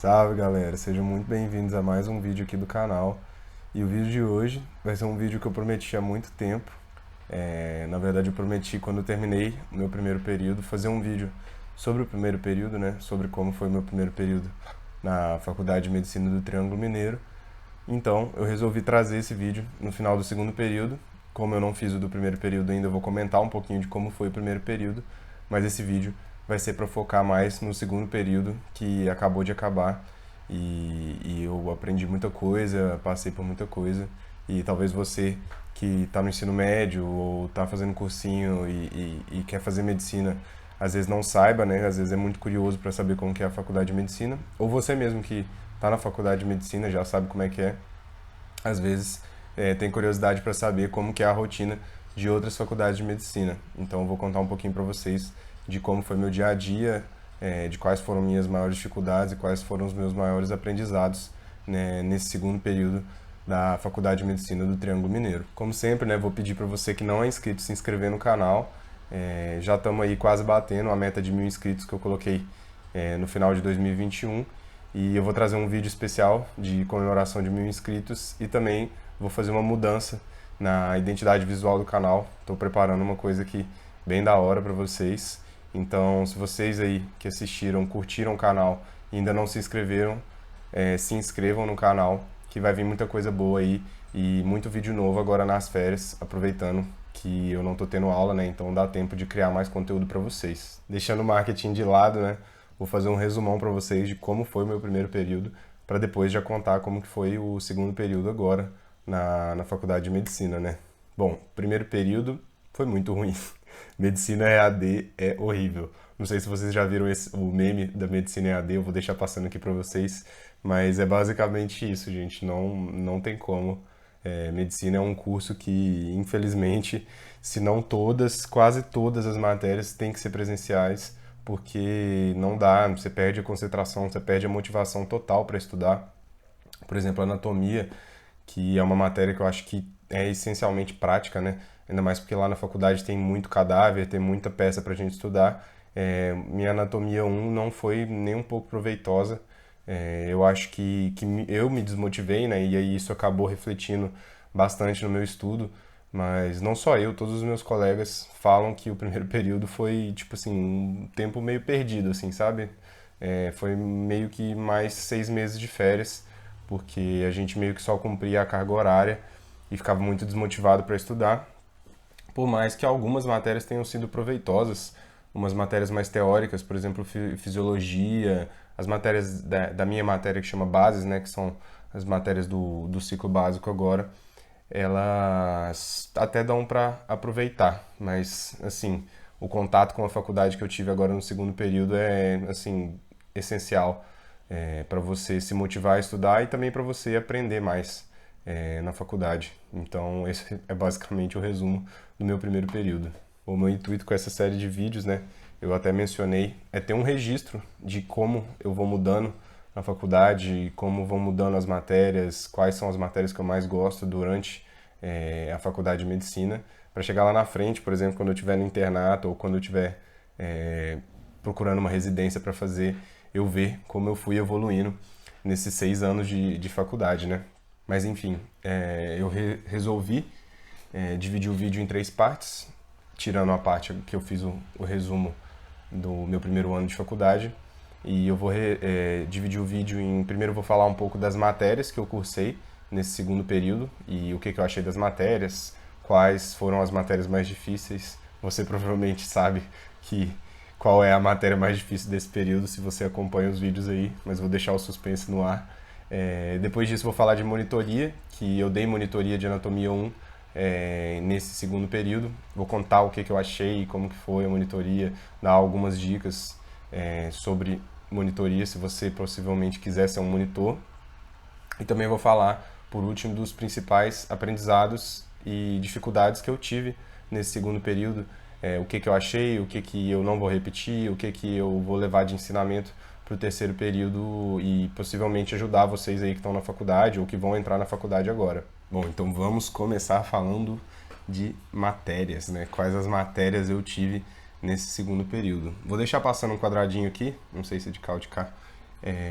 Salve galera, sejam muito bem-vindos a mais um vídeo aqui do canal. E o vídeo de hoje vai ser um vídeo que eu prometi há muito tempo. Na verdade eu prometi quando eu terminei o meu primeiro período fazer um vídeo sobre o primeiro período, né? Sobre como foi o meu primeiro período na Faculdade de Medicina do Triângulo Mineiro. Então eu resolvi trazer esse vídeo no final do segundo período. Como eu não fiz o do primeiro período ainda, eu vou comentar um pouquinho de como foi o primeiro período, mas esse vídeo vai ser para focar mais no segundo período que acabou de acabar e eu aprendi muita coisa, passei por muita coisa e talvez você que está no ensino médio ou está fazendo cursinho e quer fazer medicina às vezes não saiba, né? Às vezes é muito curioso para saber como que é a faculdade de medicina, ou você mesmo que está na faculdade de medicina já sabe como é que é, às vezes tem curiosidade para saber como que é a rotina de outras faculdades de medicina. Então eu vou contar um pouquinho para vocês de como foi meu dia a dia, de quais foram minhas maiores dificuldades e quais foram os meus maiores aprendizados, né, nesse segundo período da Faculdade de Medicina do Triângulo Mineiro. Como sempre, né, vou pedir para você que não é inscrito se inscrever no canal. Já estamos aí quase batendo a meta de 1.000 inscritos que eu coloquei no final de 2021. E eu vou trazer um vídeo especial de comemoração de 1.000 inscritos e também vou fazer uma mudança na identidade visual do canal. Estou preparando uma coisa aqui bem da hora para vocês. Então, se vocês aí que assistiram, curtiram o canal e ainda não se inscreveram, se inscrevam no canal, que vai vir muita coisa boa aí e muito vídeo novo agora nas férias, aproveitando que eu não tô tendo aula, né? Então dá tempo de criar mais conteúdo para vocês. Deixando o marketing de lado, né? Vou fazer um resumão para vocês de como foi o meu primeiro período, para depois já contar como que foi o segundo período agora na Faculdade de Medicina, né? Bom, primeiro período foi muito ruim. Medicina EAD é horrível. Não sei se vocês já viram o meme da Medicina EAD, eu vou deixar passando aqui para vocês, mas é basicamente isso, gente. Não tem como. Medicina é um curso que, infelizmente, se não todas, quase todas as matérias têm que ser presenciais, porque não dá, você perde a concentração, você perde a motivação total para estudar. Por exemplo, anatomia, que é uma matéria que eu acho que é essencialmente prática, né? Ainda mais porque lá na faculdade tem muito cadáver, tem muita peça para a gente estudar. Minha anatomia 1 não foi nem um pouco proveitosa. Eu acho que eu me desmotivei, né? E aí isso acabou refletindo bastante no meu estudo. Mas não só eu, todos os meus colegas falam que o primeiro período foi, tipo assim, um tempo meio perdido, assim, sabe? Foi meio que mais 6 meses de férias, porque a gente meio que só cumpria a carga horária e ficava muito desmotivado para estudar. Por mais que algumas matérias tenham sido proveitosas, umas matérias mais teóricas, por exemplo, fisiologia, as matérias da minha matéria que chama Bases, né, que são as matérias do ciclo básico agora, elas até dão para aproveitar, mas assim, o contato com a faculdade que eu tive agora no segundo período é assim essencial para você se motivar a estudar e também para você aprender mais na faculdade. Então, esse é basicamente o resumo do meu primeiro período. O meu intuito com essa série de vídeos, né, eu até mencionei, é ter um registro de como eu vou mudando na faculdade, como vão mudando as matérias, quais são as matérias que eu mais gosto durante a faculdade de medicina, para chegar lá na frente, por exemplo, quando eu estiver no internato ou quando eu estiver procurando uma residência para fazer, eu ver como eu fui evoluindo nesses 6 anos de faculdade, né? Mas enfim, eu resolvi dividir o vídeo em 3 partes, tirando a parte que eu fiz o resumo do meu primeiro ano de faculdade. E eu vou dividir o vídeo em... Primeiro eu vou falar um pouco das matérias que eu cursei nesse segundo período e o que eu achei das matérias, quais foram as matérias mais difíceis. Você provavelmente sabe que qual é a matéria mais difícil desse período, se você acompanha os vídeos aí, mas vou deixar o suspense no ar. Depois disso vou falar de monitoria, que eu dei monitoria de anatomia 1 nesse segundo período. Vou contar o que eu achei, como que foi a monitoria, dar algumas dicas sobre monitoria, se você possivelmente quiser ser um monitor. E também vou falar, por último, dos principais aprendizados e dificuldades que eu tive nesse segundo período, o que eu achei, o que eu não vou repetir, o que eu vou levar de ensinamento para o terceiro período e possivelmente ajudar vocês aí que estão na faculdade ou que vão entrar na faculdade agora. Bom, então vamos começar falando de matérias, né? Quais as matérias eu tive nesse segundo período. Vou deixar passando um quadradinho aqui, não sei se é de cá ou de cá,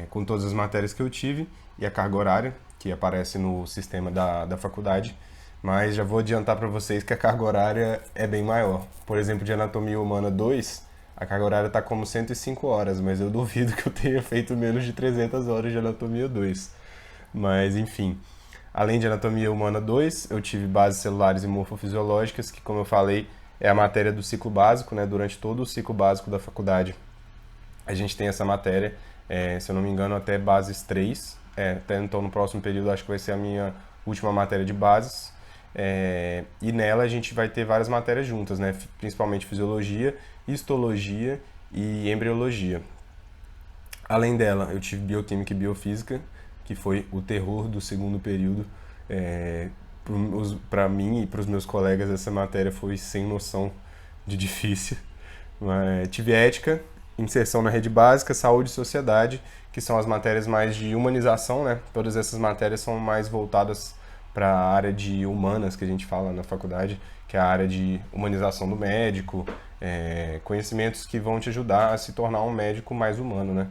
com todas as matérias que eu tive e a carga horária, que aparece no sistema da faculdade, mas já vou adiantar para vocês que a carga horária é bem maior. Por exemplo, de Anatomia Humana 2, a carga horária está como 105 horas, mas eu duvido que eu tenha feito menos de 300 horas de Anatomia 2. Mas, enfim, além de Anatomia Humana 2, eu tive Bases Celulares e Morfofisiológicas, que, como eu falei, é a matéria do ciclo básico, né? Durante todo o ciclo básico da faculdade, a gente tem essa matéria, se eu não me engano, até Bases 3. Até então, no próximo período, acho que vai ser a minha última matéria de Bases. E nela a gente vai ter várias matérias juntas, né? Principalmente Fisiologia, Histologia e Embriologia. Além dela, eu tive Bioquímica e Biofísica, que foi o terror do segundo período. Para mim e para os meus colegas, essa matéria foi sem noção de difícil. Tive Ética, Inserção na Rede Básica, Saúde e Sociedade, que são as matérias mais de humanização, né? Todas essas matérias são mais voltadas para a área de humanas, que a gente fala na faculdade, que é a área de humanização do médico, conhecimentos que vão te ajudar a se tornar um médico mais humano, né?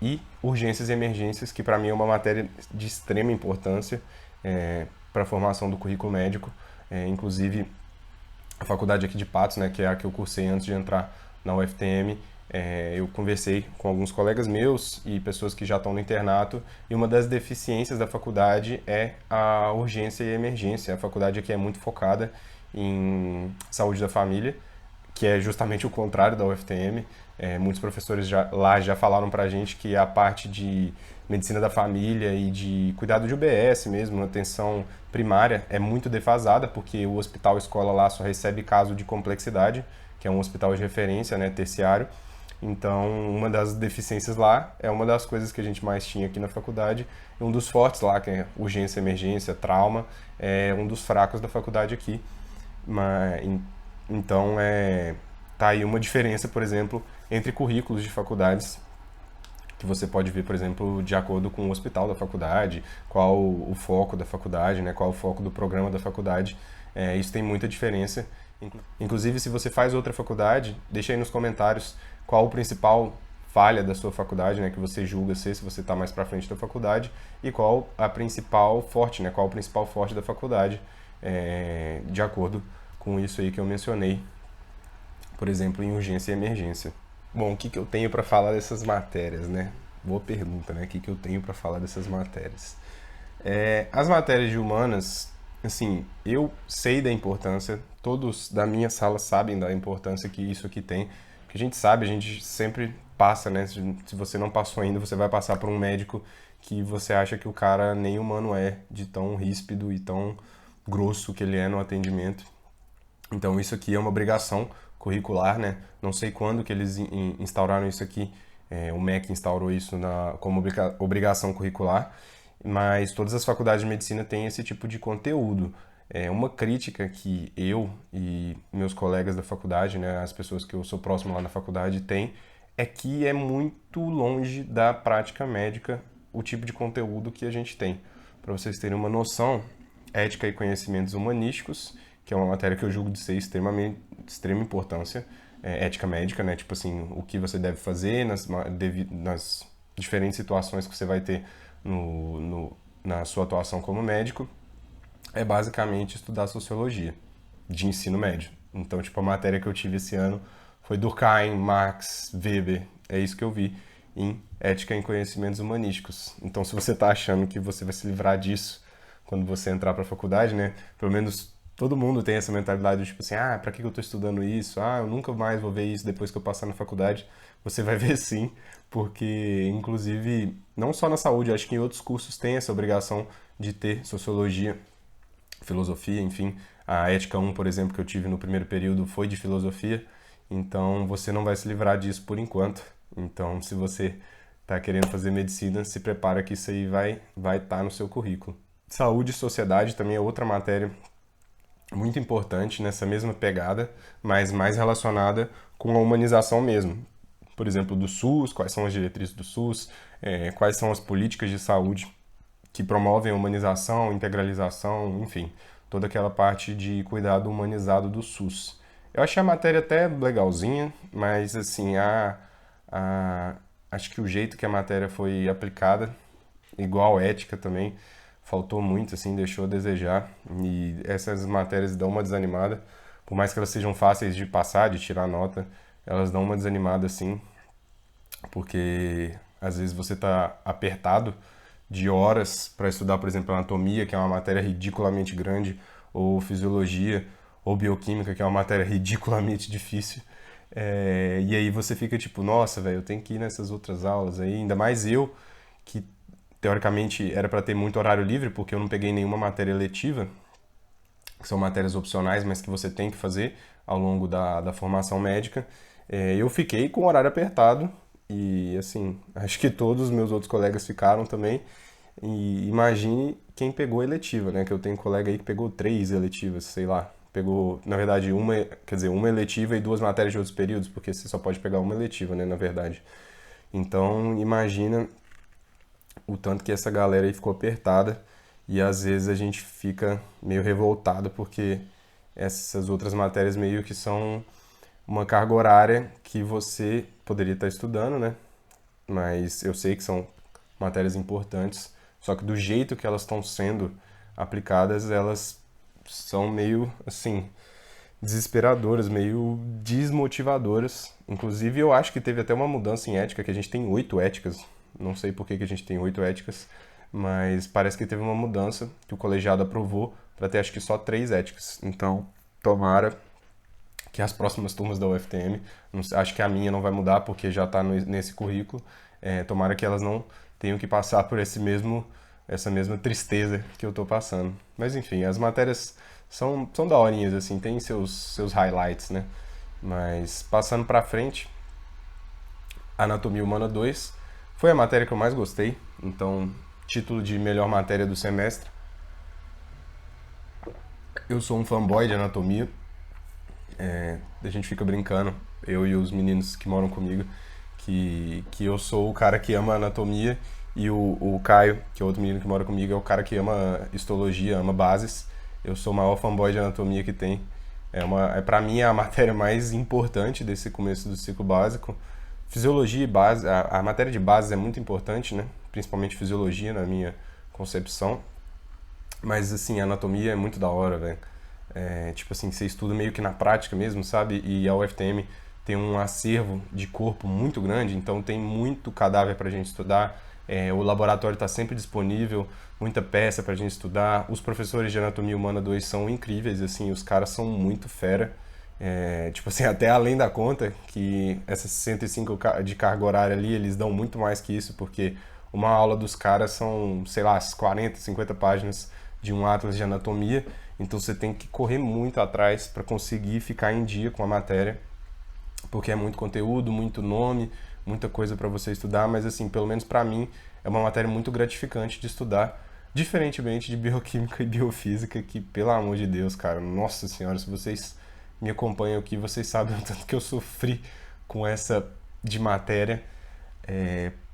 E urgências e emergências, que para mim é uma matéria de extrema importância para a formação do currículo médico. Inclusive, a faculdade aqui de Patos, né, que é a que eu cursei antes de entrar na UFTM, eu conversei com alguns colegas meus e pessoas que já estão no internato, e uma das deficiências da faculdade é a urgência e emergência. A faculdade aqui é muito focada em saúde da família, que é justamente o contrário da UFTM. Muitos professores lá já falaram pra gente que a parte de medicina da família e de cuidado de UBS mesmo, atenção primária, é muito defasada, porque o hospital escola lá só recebe caso de complexidade, que é um hospital de referência, né, terciário. Então, uma das deficiências lá é uma das coisas que a gente mais tinha aqui na faculdade. E um dos fortes lá, que é urgência, emergência, trauma, é um dos fracos da faculdade aqui. Então, tá aí uma diferença, por exemplo, entre currículos de faculdades, que você pode ver, por exemplo, de acordo com o hospital da faculdade, qual o foco da faculdade, né, qual o foco do programa da faculdade. Isso tem muita diferença. Inclusive, se você faz outra faculdade, deixa aí nos comentários qual o principal falha da sua faculdade, né, que você julga ser, se você está mais para frente da faculdade, e qual a principal forte, né, qual o principal forte da faculdade, de acordo com isso aí que eu mencionei, por exemplo, em urgência e emergência. Bom, o que que eu tenho para falar dessas matérias, né? Boa pergunta, né? O que que eu tenho para falar dessas matérias? As matérias de humanas, assim, eu sei da importância, todos da minha sala sabem da importância que isso aqui tem, porque a gente sabe, a gente sempre passa, né? Se você não passou ainda, você vai passar por um médico que você acha que o cara nem humano é, de tão ríspido e tão grosso que ele é no atendimento. Então isso aqui é uma obrigação curricular, né? Não sei quando que eles instauraram isso aqui, o MEC instaurou isso como obrigação curricular, mas todas as faculdades de medicina têm esse tipo de conteúdo. Uma crítica que eu e meus colegas da faculdade, né, as pessoas que eu sou próximo lá na faculdade, têm, é que é muito longe da prática médica o tipo de conteúdo que a gente tem. Para vocês terem uma noção, ética e conhecimentos humanísticos, que é uma matéria que eu julgo de ser de extrema importância, ética médica, né? Tipo assim, o que você deve fazer nas diferentes situações que você vai ter na sua atuação como médico, é basicamente estudar sociologia de ensino médio. Então, tipo, a matéria que eu tive esse ano foi Durkheim, Marx, Weber, é isso que eu vi em Ética em Conhecimentos Humanísticos. Então, se você está achando que você vai se livrar disso quando você entrar para a faculdade, né? Pelo menos todo mundo tem essa mentalidade de tipo assim, para que eu estou estudando isso? Eu nunca mais vou ver isso depois que eu passar na faculdade. Você vai ver sim, porque inclusive, não só na saúde, acho que em outros cursos tem essa obrigação de ter sociologia, filosofia, enfim. A Ética 1, por exemplo, que eu tive no primeiro período foi de filosofia, então você não vai se livrar disso por enquanto. Então, se você está querendo fazer medicina, se prepara que isso aí vai estar no seu currículo. Saúde e sociedade também é outra matéria muito importante nessa mesma pegada, mas mais relacionada com a humanização mesmo. Por exemplo, do SUS, quais são as diretrizes do SUS, quais são as políticas de saúde que promovem a humanização, integralização, enfim, toda aquela parte de cuidado humanizado do SUS. Eu achei a matéria até legalzinha, mas assim, a acho que o jeito que a matéria foi aplicada, igual ética também, faltou muito, assim, deixou a desejar. E essas matérias dão uma desanimada, por mais que elas sejam fáceis de passar, de tirar nota, elas dão uma desanimada, assim, porque às vezes você está apertado de horas para estudar, por exemplo, anatomia, que é uma matéria ridiculamente grande, ou fisiologia, ou bioquímica, que é uma matéria ridiculamente difícil. E aí você fica tipo, nossa, velho, eu tenho que ir nessas outras aulas aí, ainda mais eu, que teoricamente era para ter muito horário livre, porque eu não peguei nenhuma matéria letiva, que são matérias opcionais, mas que você tem que fazer ao longo da formação médica. Eu fiquei com o horário apertado e, assim, acho que todos os meus outros colegas ficaram também. E imagine quem pegou eletiva, né? Que eu tenho um colega aí que pegou 3 eletivas, sei lá. Pegou, na verdade, uma eletiva e 2 matérias de outros períodos, porque você só pode pegar uma eletiva, né, na verdade. Então, imagina o tanto que essa galera aí ficou apertada e às vezes a gente fica meio revoltado porque essas outras matérias meio que são uma carga horária que você poderia estar estudando, né? Mas eu sei que são matérias importantes, só que do jeito que elas estão sendo aplicadas, elas são meio, assim, desesperadoras, meio desmotivadoras. Inclusive, eu acho que teve até uma mudança em ética, que a gente tem 8 éticas. Não sei por que a gente tem 8 éticas, mas parece que teve uma mudança que o colegiado aprovou para ter acho que só 3 éticas. Então, tomara que as próximas turmas da UFTM, acho que a minha não vai mudar porque já está nesse currículo, tomara que elas não tenham que passar por essa mesma tristeza que eu estou passando. Mas enfim, as matérias são daorinhas, assim, tem seus highlights, né? Mas passando para frente, Anatomia Humana 2 foi a matéria que eu mais gostei, então título de melhor matéria do semestre. Eu sou um fanboy de anatomia, a gente fica brincando, eu e os meninos que moram comigo, que eu sou o cara que ama anatomia e o Caio, que é outro menino que mora comigo, é o cara que ama histologia, ama bases. Eu sou o maior fanboy de anatomia que tem. Pra mim, é a matéria mais importante desse começo do ciclo básico. Fisiologia e base, a matéria de bases é muito importante, né? Principalmente fisiologia, na minha concepção. Mas, assim, a anatomia é muito da hora, velho. Tipo assim, você estuda meio que na prática mesmo, sabe? E a UFTM tem um acervo de corpo muito grande, então tem muito cadáver pra gente estudar. O laboratório está sempre disponível, muita peça pra gente estudar. Os professores de Anatomia Humana 2 são incríveis, assim, os caras são muito fera. Tipo assim, até além da conta, que essas 105 de carga horária ali, eles dão muito mais que isso, porque uma aula dos caras são, sei lá, 40, 50 páginas de um atlas de anatomia, então você tem que correr muito atrás para conseguir ficar em dia com a matéria, porque é muito conteúdo, muito nome, muita coisa para você estudar, mas assim, pelo menos para mim, é uma matéria muito gratificante de estudar, diferentemente de bioquímica e biofísica, que, pelo amor de Deus, cara, nossa senhora, se vocês me acompanham aqui, vocês sabem o tanto que eu sofri com essa de matéria.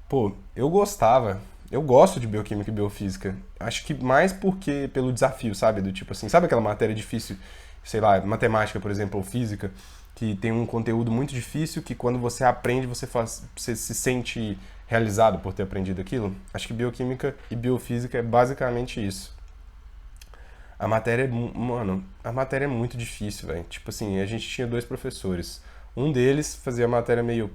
Pô, eu gosto de bioquímica e biofísica. Acho que mais porque pelo desafio, sabe? Do tipo assim, sabe aquela matéria difícil, sei lá, matemática, por exemplo, ou física, que tem um conteúdo muito difícil que quando você aprende, você se sente realizado por ter aprendido aquilo? Acho que bioquímica e biofísica é basicamente isso. Mano, a matéria é muito difícil, velho. Tipo assim, a gente tinha 2 professores. Um deles fazia a matéria meio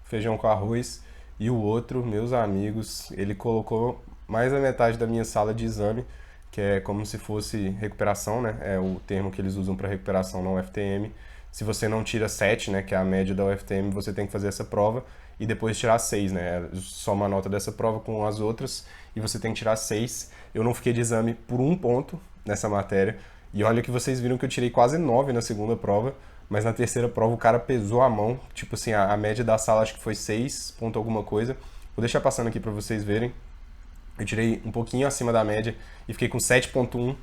feijão com arroz e o outro, meus amigos, ele colocou mais da metade da minha sala de exame, que é como se fosse recuperação, né? É o termo que eles usam para recuperação na UFTM. Se você não tira 7, né, que é a média da UFTM, você tem que fazer essa prova e depois tirar 6, né? Soma a nota dessa prova com as outras e você tem que tirar 6. Eu não fiquei de exame por 1 ponto nessa matéria. E olha que vocês viram que eu tirei quase 9 na segunda prova, mas na terceira prova o cara pesou a mão. Tipo assim, a média da sala acho que foi 6 ponto alguma coisa. Vou deixar passando aqui pra vocês verem. Eu tirei um pouquinho acima da média e fiquei com 7,1.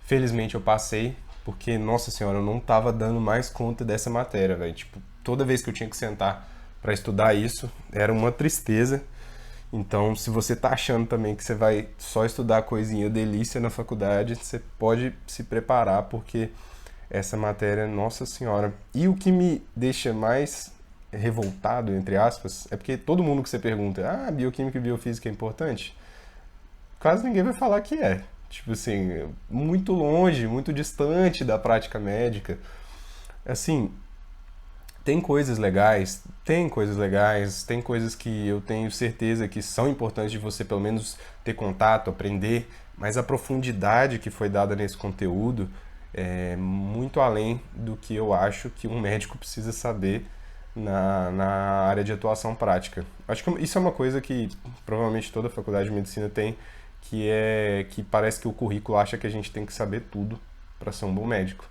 Felizmente eu passei, porque, nossa senhora, eu não tava dando mais conta dessa matéria, velho. Tipo, toda vez que eu tinha que sentar pra estudar isso, era uma tristeza. Então, se você tá achando também que você vai só estudar coisinha delícia na faculdade, você pode se preparar, porque essa matéria, nossa senhora. E o que me deixa mais revoltado, entre aspas, é porque todo mundo que você pergunta, bioquímica e biofísica é importante? Quase ninguém vai falar que é. Tipo assim, muito longe, muito distante da prática médica. Assim, tem coisas que eu tenho certeza que são importantes de você pelo menos ter contato, aprender, mas a profundidade que foi dada nesse conteúdo é muito além do que eu acho que um médico precisa saber na área de atuação prática. Acho que isso é uma coisa que provavelmente toda faculdade de medicina tem, que parece que o currículo acha que a gente tem que saber tudo para ser um bom médico.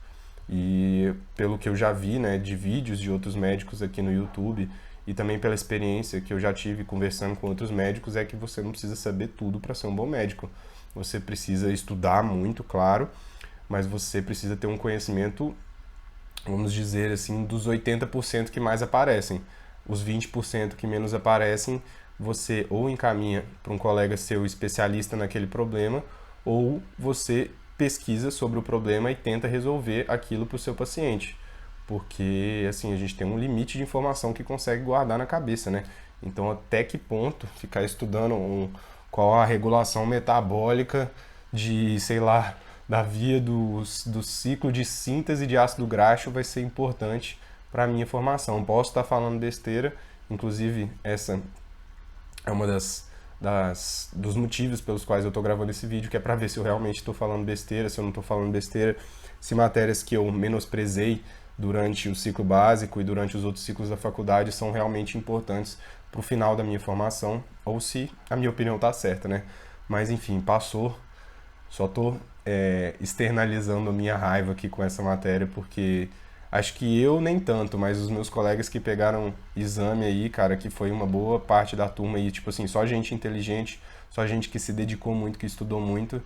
E pelo que eu já vi, né, de vídeos de outros médicos aqui no YouTube e também pela experiência que eu já tive conversando com outros médicos, é que você não precisa saber tudo para ser um bom médico. Você precisa estudar muito, claro, mas você precisa ter um conhecimento, vamos dizer assim, dos 80% que mais aparecem. Os 20% que menos aparecem, você ou encaminha para um colega seu especialista naquele problema, ou você pesquisa sobre o problema e tenta resolver aquilo para o seu paciente. Porque, assim, a gente tem um limite de informação que consegue guardar na cabeça, né? Então, até que ponto ficar estudando qual a regulação metabólica de, sei lá, da via do ciclo de síntese de ácido graxo vai ser importante para a minha formação. Posso estar falando besteira, inclusive essa é uma dos motivos pelos quais eu estou gravando esse vídeo, que é para ver se eu realmente estou falando besteira, se eu não estou falando besteira, se matérias que eu menosprezei durante o ciclo básico e durante os outros ciclos da faculdade são realmente importantes para o final da minha formação, ou se a minha opinião está certa, né? Mas enfim, passou. Só estou externalizando a minha raiva aqui com essa matéria, porque acho que eu nem tanto, mas os meus colegas que pegaram exame aí, cara, que foi uma boa parte da turma aí, tipo assim, só gente inteligente, só gente que se dedicou muito, que estudou muito,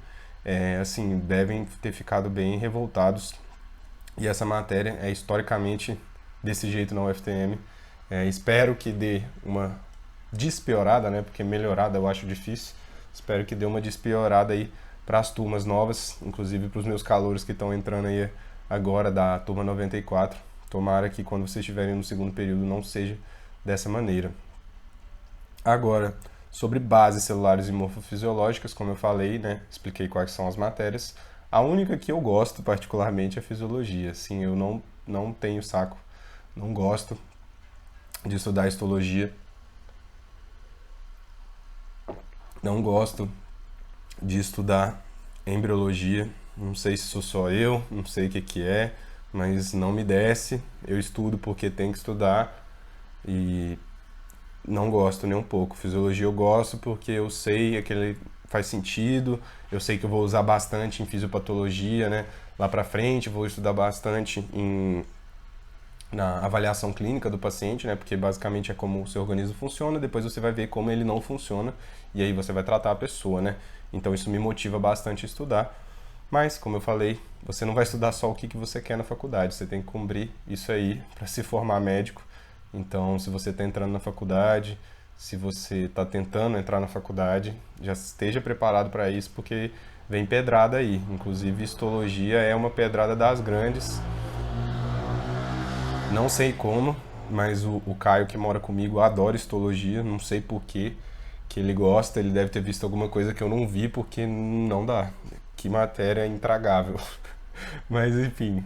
assim, devem ter ficado bem revoltados. E essa matéria é historicamente desse jeito na UFTM. Espero que dê uma despiorada, né, porque melhorada eu acho difícil. Espero que dê uma despiorada aí para as turmas novas, inclusive para os meus calouros que estão entrando aí agora da turma 94. Tomara que quando vocês estiverem no segundo período não seja dessa maneira. Agora, sobre bases celulares e morfofisiológicas, como eu falei, né, expliquei quais são as matérias. A única que eu gosto particularmente é fisiologia. Sim, eu não tenho saco, não gosto de estudar histologia. Não gosto de estudar embriologia. Não sei se sou só eu, não sei o que é, mas não me desce. Eu estudo porque tem que estudar e não gosto nem um pouco. Fisiologia eu gosto porque eu sei que ele faz sentido, eu sei que eu vou usar bastante em fisiopatologia, né? Lá pra frente, vou estudar bastante na avaliação clínica do paciente, né? Porque basicamente é como o seu organismo funciona, depois você vai ver como ele não funciona e aí você vai tratar a pessoa, né? Então isso me motiva bastante a estudar. Mas, como eu falei, você não vai estudar só o que você quer na faculdade, você tem que cumprir isso aí para se formar médico. Então, se você está entrando na faculdade, se você está tentando entrar na faculdade, já esteja preparado para isso, porque vem pedrada aí. Inclusive, histologia é uma pedrada das grandes. Não sei como, mas o Caio que mora comigo adora histologia, não sei por quê que ele gosta, ele deve ter visto alguma coisa que eu não vi, porque não dá. Que matéria intragável. Mas enfim,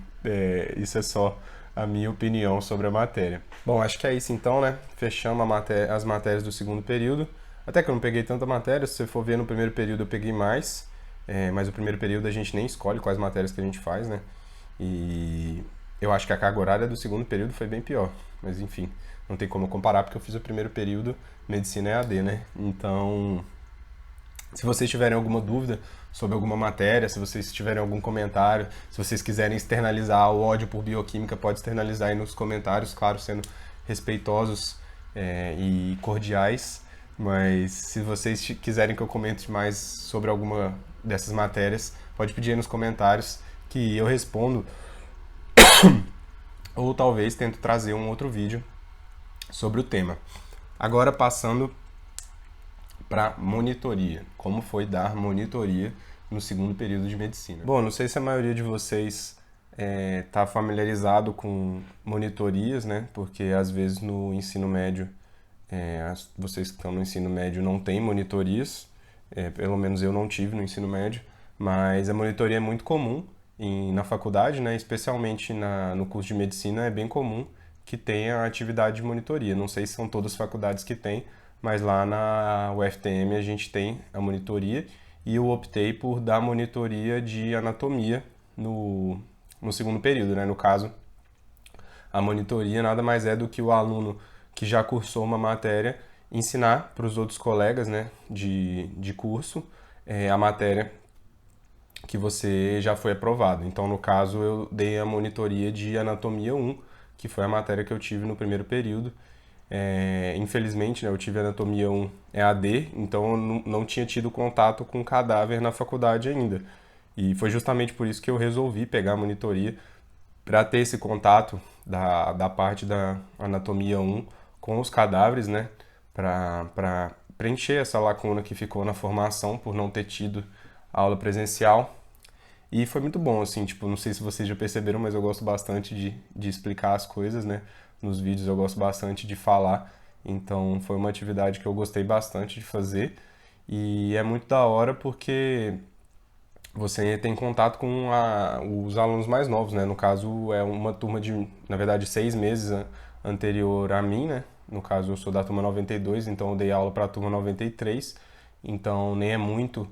isso é só a minha opinião sobre a matéria. Bom, acho que é isso então, né? Fechamos as matérias do segundo período. Até que eu não peguei tanta matéria, se você for ver no primeiro período eu peguei mais, mas o primeiro período a gente nem escolhe quais matérias que a gente faz, né? E eu acho que a carga horária do segundo período foi bem pior, mas enfim, não tem como comparar porque eu fiz o primeiro período medicina EAD, né? Então, se vocês tiverem alguma dúvida sobre alguma matéria, se vocês tiverem algum comentário, se vocês quiserem externalizar o ódio por bioquímica, pode externalizar aí nos comentários, claro, sendo respeitosos e cordiais. Mas se vocês quiserem que eu comente mais sobre alguma dessas matérias, pode pedir aí nos comentários que eu respondo. Ou talvez tento trazer um outro vídeo sobre o tema. Agora passando para monitoria. Como foi dar monitoria no segundo período de medicina? Bom, não sei se a maioria de vocês tá familiarizado com monitorias, né? Porque às vezes no ensino médio, vocês que estão no ensino médio não têm monitorias, pelo menos eu não tive no ensino médio, mas a monitoria é muito comum na faculdade, né? Especialmente no curso de medicina é bem comum que tenha atividade de monitoria. Não sei se são todas as faculdades que têm, mas lá na UFTM a gente tem a monitoria e eu optei por dar monitoria de anatomia no segundo período, né? No caso, a monitoria nada mais é do que o aluno que já cursou uma matéria ensinar para os outros colegas, né, de curso a matéria que você já foi aprovado. Então, no caso, eu dei a monitoria de Anatomia 1, que foi a matéria que eu tive no primeiro período. Infelizmente, né, eu tive Anatomia 1 EAD, então eu não tinha tido contato com cadáver na faculdade ainda. E foi justamente por isso que eu resolvi pegar a monitoria para ter esse contato da parte da Anatomia 1 com os cadáveres, né? Para preencher essa lacuna que ficou na formação por não ter tido aula presencial. E foi muito bom, assim, tipo, não sei se vocês já perceberam, mas eu gosto bastante de explicar as coisas, né? Nos vídeos eu gosto bastante de falar, então foi uma atividade que eu gostei bastante de fazer. E é muito da hora porque você tem contato com os alunos mais novos, né? No caso, é uma turma de, na verdade, 6 meses anterior a mim, né? No caso, eu sou da turma 92, então eu dei aula para a turma 93, então nem é muito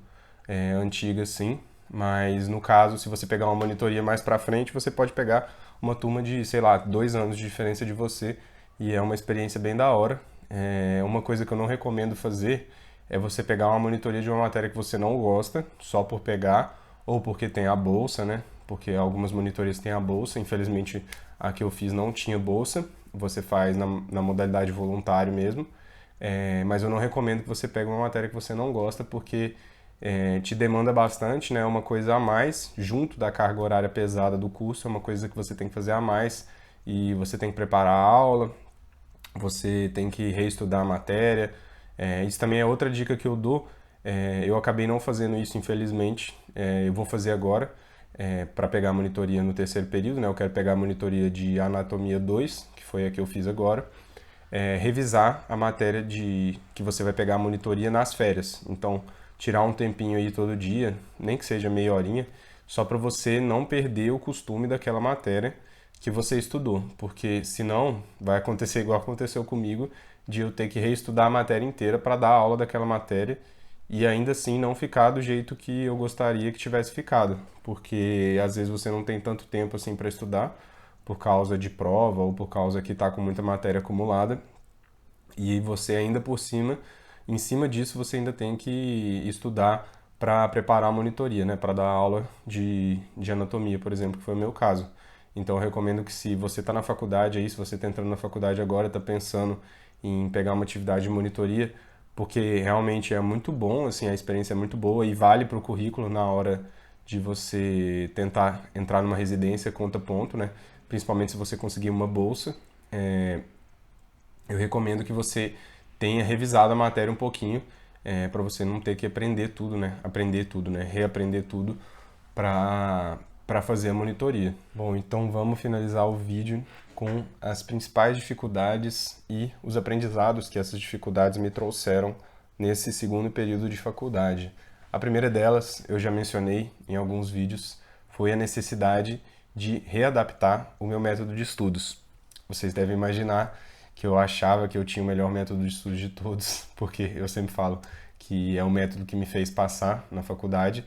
antiga assim, mas no caso, se você pegar uma monitoria mais para frente, você pode pegar uma turma de, sei lá, 2 anos de diferença de você e é uma experiência bem da hora. Uma coisa que eu não recomendo fazer é você pegar uma monitoria de uma matéria que você não gosta, só por pegar, ou porque tem a bolsa, né? Porque algumas monitorias têm a bolsa, infelizmente a que eu fiz não tinha bolsa, você faz na modalidade voluntário mesmo, mas eu não recomendo que você pegue uma matéria que você não gosta, porque te demanda bastante, né? É uma coisa a mais, junto da carga horária pesada do curso, é uma coisa que você tem que fazer a mais, e você tem que preparar a aula, você tem que reestudar a matéria. Isso também é outra dica que eu dou. Eu acabei não fazendo isso, infelizmente. Eu vou fazer agora para pegar a monitoria no terceiro período, né? Eu quero pegar a monitoria de Anatomia 2, que foi a que eu fiz agora. Revisar a matéria que você vai pegar a monitoria nas férias. Então, tirar um tempinho aí todo dia, nem que seja meia horinha, só para você não perder o costume daquela matéria que você estudou, porque senão vai acontecer igual aconteceu comigo, de eu ter que reestudar a matéria inteira para dar aula daquela matéria e ainda assim não ficar do jeito que eu gostaria que tivesse ficado, porque às vezes você não tem tanto tempo assim para estudar por causa de prova ou por causa que está com muita matéria acumulada e você ainda por cima, em cima disso você ainda tem que estudar para preparar a monitoria, né, para dar aula de anatomia, por exemplo, que foi o meu caso. Então eu recomendo que se você está na faculdade aí, se você está entrando na faculdade agora, está pensando em pegar uma atividade de monitoria, porque realmente é muito bom, assim, a experiência é muito boa e vale para o currículo na hora de você tentar entrar numa residência, conta ponto, né? Principalmente se você conseguir uma bolsa. Eu recomendo que você tenha revisado a matéria um pouquinho, para você não ter que aprender tudo, né? Aprender tudo, né? Reaprender tudo para fazer a monitoria. Bom, então vamos finalizar o vídeo com as principais dificuldades e os aprendizados que essas dificuldades me trouxeram nesse segundo período de faculdade. A primeira delas, eu já mencionei em alguns vídeos, foi a necessidade de readaptar o meu método de estudos. Vocês devem imaginar que eu achava que eu tinha o melhor método de estudos de todos, porque eu sempre falo que é o método que me fez passar na faculdade,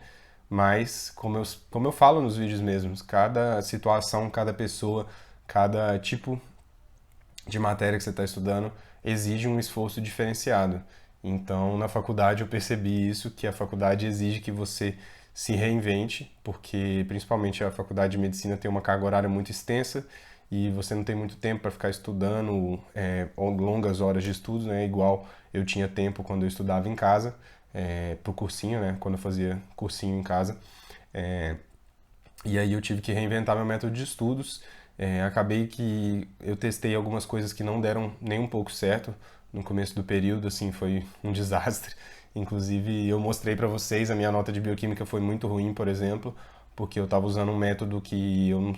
mas como eu falo nos vídeos mesmos, cada situação, cada pessoa, cada tipo de matéria que você está estudando exige um esforço diferenciado. Então, na faculdade eu percebi isso, que a faculdade exige que você se reinvente, porque principalmente a faculdade de medicina tem uma carga horária muito extensa e você não tem muito tempo para ficar estudando longas horas de estudos, né? Igual eu tinha tempo quando eu estudava em casa, pro cursinho, né? Quando eu fazia cursinho em casa. E aí eu tive que reinventar meu método de estudos. Acabei que eu testei algumas coisas que não deram nem um pouco certo no começo do período, assim, foi um desastre. Inclusive, eu mostrei para vocês, a minha nota de bioquímica foi muito ruim, por exemplo, porque eu estava usando um método que eu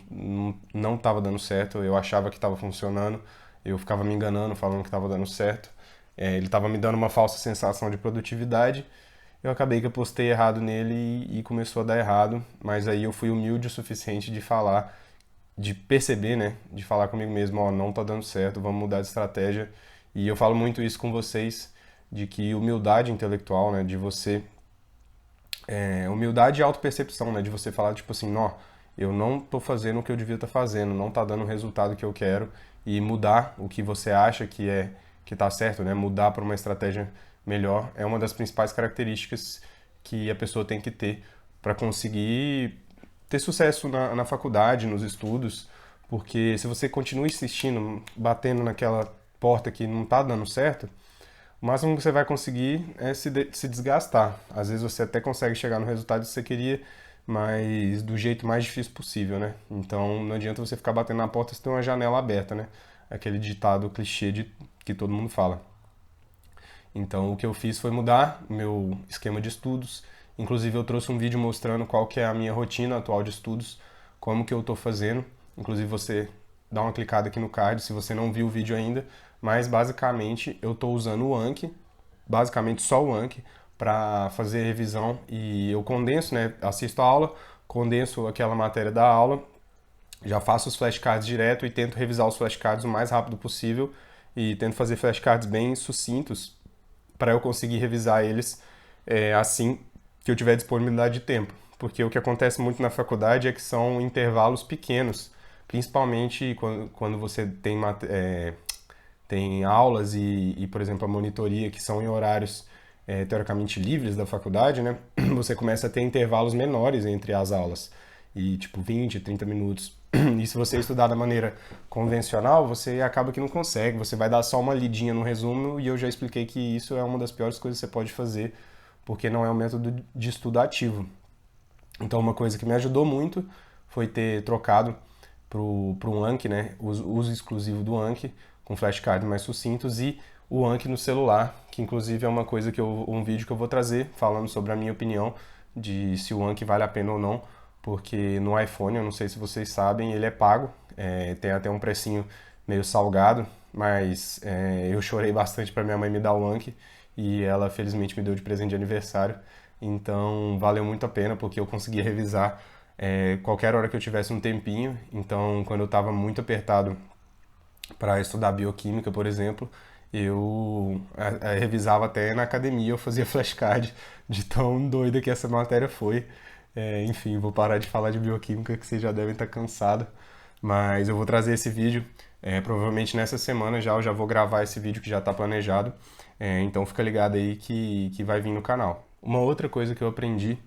não estava dando certo, eu achava que estava funcionando, eu ficava me enganando, falando que estava dando certo. Ele estava me dando uma falsa sensação de produtividade. Eu acabei que eu postei errado nele e começou a dar errado, mas aí eu fui humilde o suficiente de falar, de perceber, né, de falar comigo mesmo, ó, não tá dando certo, vamos mudar de estratégia. E eu falo muito isso com vocês, de que humildade intelectual, né, de você, humildade e autopercepção, né, de você falar tipo assim, ó, eu não tô fazendo o que eu devia estar fazendo, não tá dando o resultado que eu quero, e mudar o que você acha que tá certo, né, mudar para uma estratégia melhor é uma das principais características que a pessoa tem que ter para conseguir ter sucesso na faculdade, nos estudos, porque se você continua insistindo, batendo naquela porta que não está dando certo, o máximo que você vai conseguir é se desgastar. Às vezes você até consegue chegar no resultado que você queria, mas do jeito mais difícil possível, né? Então não adianta você ficar batendo na porta se tem uma janela aberta, né? Aquele ditado clichê que todo mundo fala. Então o que eu fiz foi mudar o meu esquema de estudos. Inclusive eu trouxe um vídeo mostrando qual que é a minha rotina atual de estudos, como que eu estou fazendo. Inclusive você dá uma clicada aqui no card se você não viu o vídeo ainda, mas basicamente eu estou usando o Anki, basicamente só o Anki, para fazer revisão e eu condenso, né? Assisto a aula, condenso aquela matéria da aula, já faço os flashcards direto e tento revisar os flashcards o mais rápido possível e tento fazer flashcards bem sucintos para eu conseguir revisar eles assim que eu tiver disponibilidade de tempo. Porque o que acontece muito na faculdade é que são intervalos pequenos, principalmente quando você tem aulas por exemplo, a monitoria, que são em horários teoricamente livres da faculdade, né? Você começa a ter intervalos menores entre as aulas, e tipo 20, 30 minutos. E se você estudar da maneira convencional, você acaba que não consegue, você vai dar só uma lidinha no resumo, e eu já expliquei que isso é uma das piores coisas que você pode fazer, porque não é um método de estudo ativo. Então uma coisa que me ajudou muito foi ter trocado para um Anki, né, o uso exclusivo do Anki, com flashcards mais sucintos, e o Anki no celular, que inclusive é uma coisa um vídeo que eu vou trazer falando sobre a minha opinião de se o Anki vale a pena ou não, porque no iPhone, eu não sei se vocês sabem, ele é pago, tem até um precinho meio salgado, mas eu chorei bastante para minha mãe me dar o Anki e ela felizmente me deu de presente de aniversário, então valeu muito a pena porque eu consegui revisar qualquer hora que eu tivesse um tempinho. Então quando eu estava muito apertado para estudar bioquímica, por exemplo, eu revisava até na academia, eu fazia flashcard de tão doida que essa matéria foi. Enfim, vou parar de falar de bioquímica que vocês já devem estar cansados, mas eu vou trazer esse vídeo provavelmente nessa semana já, eu já vou gravar esse vídeo que já está planejado, então fica ligado aí que vai vir no canal. Uma outra coisa que eu aprendi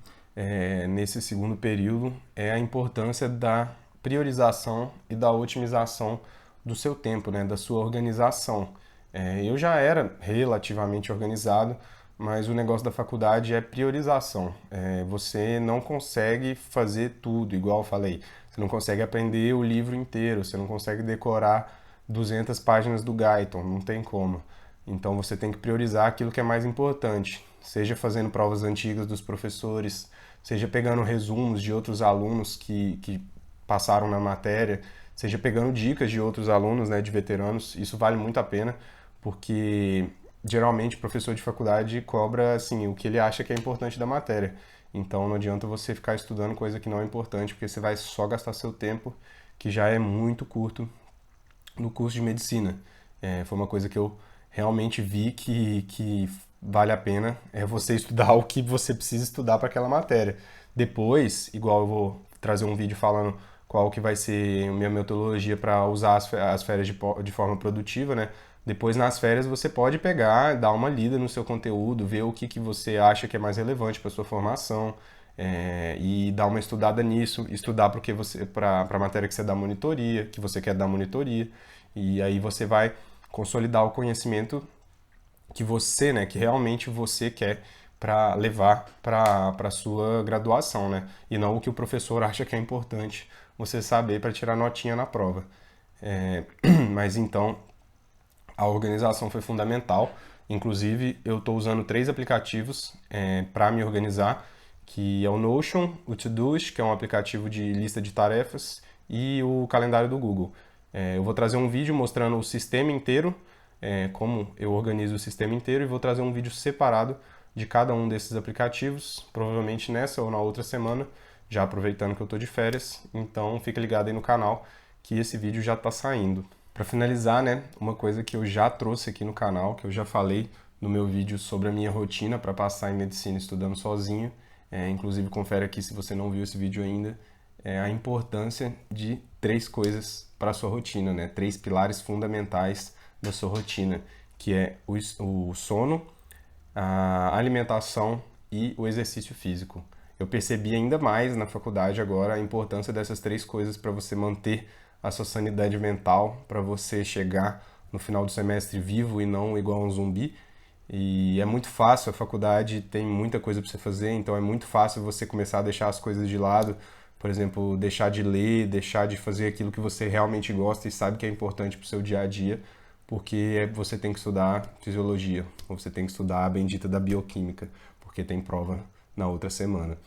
nesse segundo período é a importância da priorização e da otimização do seu tempo, né, da sua organização. Eu já era relativamente organizado, mas o negócio da faculdade é priorização. Você não consegue fazer tudo, igual eu falei. Você não consegue aprender o livro inteiro, você não consegue decorar 200 páginas do Guyton, não tem como. Então você tem que priorizar aquilo que é mais importante, seja fazendo provas antigas dos professores, seja pegando resumos de outros alunos que passaram na matéria, seja pegando dicas de outros alunos, né, de veteranos. Isso vale muito a pena, porque geralmente o professor de faculdade cobra assim, o que ele acha que é importante da matéria. Então não adianta você ficar estudando coisa que não é importante, porque você vai só gastar seu tempo, que já é muito curto no curso de medicina. Foi uma coisa que eu realmente vi que vale a pena você estudar o que você precisa estudar para aquela matéria. Depois, igual eu vou trazer um vídeo falando qual que vai ser a minha metodologia para usar as férias de forma produtiva, né? Depois, nas férias, você pode pegar, dar uma lida no seu conteúdo, ver o que você acha que é mais relevante para sua formação, e dar uma estudada nisso, estudar para a matéria que você dá monitoria, que você quer dar monitoria, e aí você vai consolidar o conhecimento que você, né, que realmente você quer para levar para a sua graduação, né? E não o que o professor acha que é importante você saber para tirar notinha na prova. Mas então, a organização foi fundamental. Inclusive, eu estou usando 3 aplicativos para me organizar, que é o Notion, o Todoist, que é um aplicativo de lista de tarefas, e o calendário do Google. Eu vou trazer um vídeo mostrando o sistema inteiro, como eu organizo o sistema inteiro, e vou trazer um vídeo separado de cada um desses aplicativos, provavelmente nessa ou na outra semana, já aproveitando que eu estou de férias. Então fica ligado aí no canal que esse vídeo já está saindo. Para finalizar, né, uma coisa que eu já trouxe aqui no canal, que eu já falei no meu vídeo sobre a minha rotina para passar em medicina estudando sozinho, inclusive confere aqui se você não viu esse vídeo ainda, a importância de 3 coisas para a sua rotina, né? 3 pilares fundamentais da sua rotina, que é o sono, a alimentação e o exercício físico. Eu percebi ainda mais na faculdade agora a importância dessas 3 coisas para você manter a sua sanidade mental, para você chegar no final do semestre vivo e não igual um zumbi. E é muito fácil, a faculdade tem muita coisa para você fazer, então é muito fácil você começar a deixar as coisas de lado, por exemplo, deixar de ler, deixar de fazer aquilo que você realmente gosta e sabe que é importante para o seu dia a dia, porque você tem que estudar fisiologia, ou você tem que estudar a bendita da bioquímica, porque tem prova na outra semana.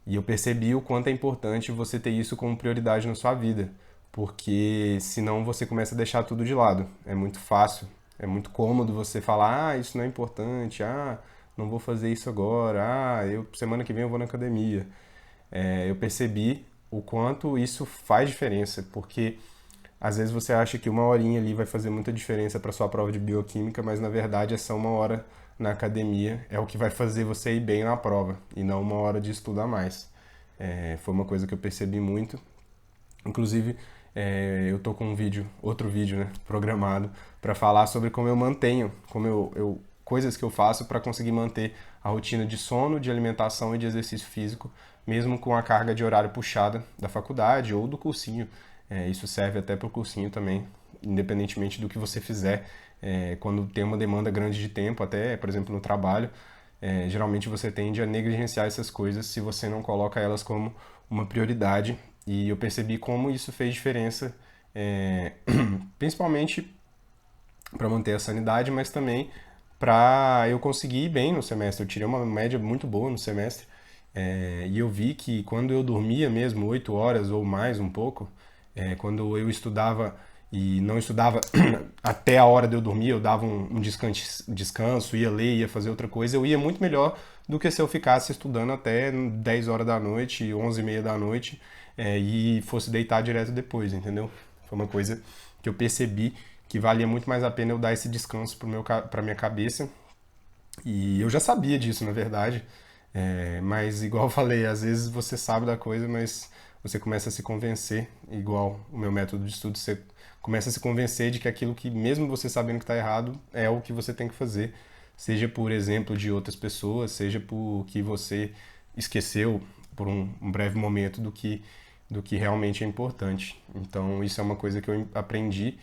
E eu percebi o quanto é importante você ter isso como prioridade na sua vida, porque senão você começa a deixar tudo de lado. É muito fácil, é muito cômodo você falar, isso não é importante, não vou fazer isso agora, semana que vem eu vou na academia. Eu percebi o quanto isso faz diferença, porque às vezes você acha que uma horinha ali vai fazer muita diferença para sua prova de bioquímica, mas na verdade essa uma hora na academia é o que vai fazer você ir bem na prova, e não uma hora de estudo a mais. Foi uma coisa que eu percebi muito. Inclusive, eu tô com outro vídeo, né, programado para falar sobre como eu mantenho, coisas que eu faço para conseguir manter a rotina de sono, de alimentação e de exercício físico, mesmo com a carga de horário puxada da faculdade ou do cursinho. Isso serve até para o cursinho também, independentemente do que você fizer. Quando tem uma demanda grande de tempo, até, por exemplo, no trabalho, geralmente você tende a negligenciar essas coisas se você não coloca elas como uma prioridade. E eu percebi como isso fez diferença, principalmente para manter a sanidade, mas também para eu conseguir ir bem no semestre. Eu tirei uma média muito boa no semestre, e eu vi que quando eu dormia mesmo 8 horas ou mais um pouco, quando eu estudava e não estudava até a hora de eu dormir, eu dava um descanso, ia ler, ia fazer outra coisa, eu ia muito melhor do que se eu ficasse estudando até 10 horas da noite, 11h30 da noite, e fosse deitar direto depois, entendeu? Foi uma coisa que eu percebi que valia muito mais a pena eu dar esse descanso para minha cabeça. E eu já sabia disso, na verdade, mas igual eu falei, às vezes você sabe da coisa, mas você começa a se convencer, igual o meu método de estudo, você começa a se convencer de que aquilo que, mesmo você sabendo que está errado, é o que você tem que fazer, seja por exemplo de outras pessoas, seja por que você esqueceu por um breve momento do que realmente é importante. Então isso é uma coisa que eu aprendi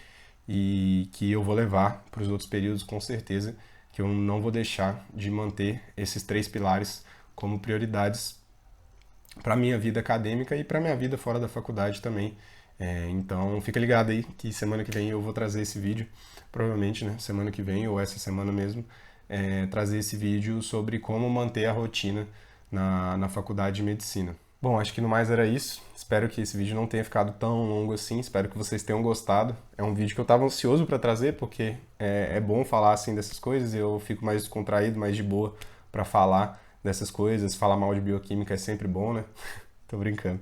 e que eu vou levar para os outros períodos com certeza, que eu não vou deixar de manter esses 3 pilares como prioridades para a minha vida acadêmica e para a minha vida fora da faculdade também. Então fica ligado aí que semana que vem eu vou trazer esse vídeo, provavelmente, né, semana que vem ou essa semana mesmo, trazer esse vídeo sobre como manter a rotina na faculdade de medicina. Bom, acho que no mais era isso. Espero que esse vídeo não tenha ficado tão longo assim, espero que vocês tenham gostado. É um vídeo que eu estava ansioso para trazer, porque é bom falar assim dessas coisas, eu fico mais descontraído, mais de boa para falar dessas coisas. Falar mal de bioquímica é sempre bom, né? Tô brincando.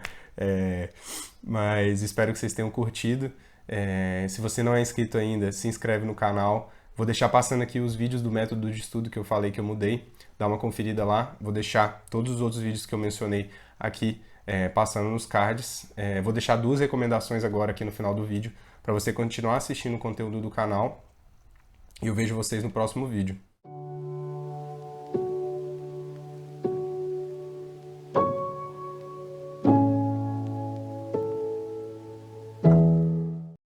Mas espero que vocês tenham curtido. Se você não é inscrito ainda, se inscreve no canal. Vou deixar passando aqui os vídeos do método de estudo que eu falei que eu mudei. Dá uma conferida lá. Vou deixar todos os outros vídeos que eu mencionei aqui passando nos cards. Vou deixar 2 recomendações agora aqui no final do vídeo para você continuar assistindo o conteúdo do canal. E eu vejo vocês no próximo vídeo.